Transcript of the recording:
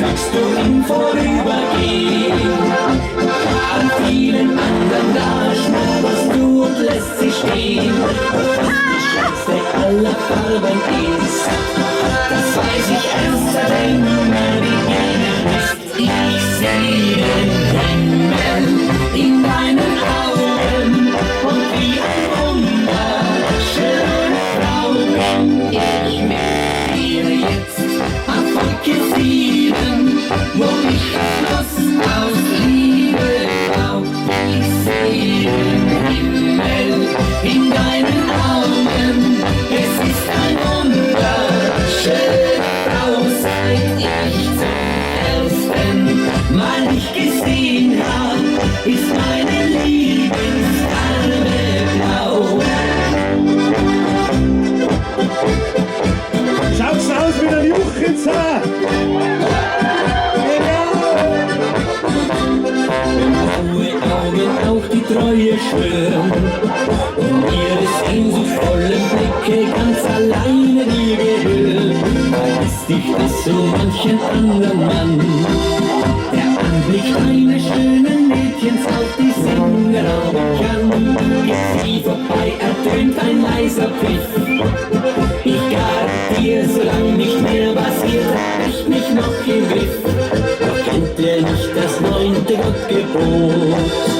kriegst du im Vorübergehen. An vielen anderen da schnupperst du und lässt sie stehen. Doch was die schönste aller Farben ist, das weiß ich erst, seitdem du mir begegnet bist. Ich seh den Himmel in deinen Augen und wie ein Wunder, schöne Frau, bin ich mit dir jetzt am Wolke 7, wo ich das Schloss aus Liebe baut. Ich seh den Himmel in deinen Augen, es ist ein Wunder, schöne Frau, seit ich zum ersten Mal dich gesehen hab, ist meine Lebensfarbe blau. Schaut's aus wie der Juchitzer! Blaue Augen auf die Treue schwören und ihre sehnsuchtvollen Blicke ganz alleine dir gehören. Vergiss dich des so manchen anderen Mann. Der Anblick eines schönen Mädchens auf die Singeraugen kann. Ist sie vorbei, ertönt ein leiser Pfiff. Ich garantiere, solang nicht mehr passiert, hab ich mich noch im Griff. Doch kennt ihr nicht das 9. Gottgebot?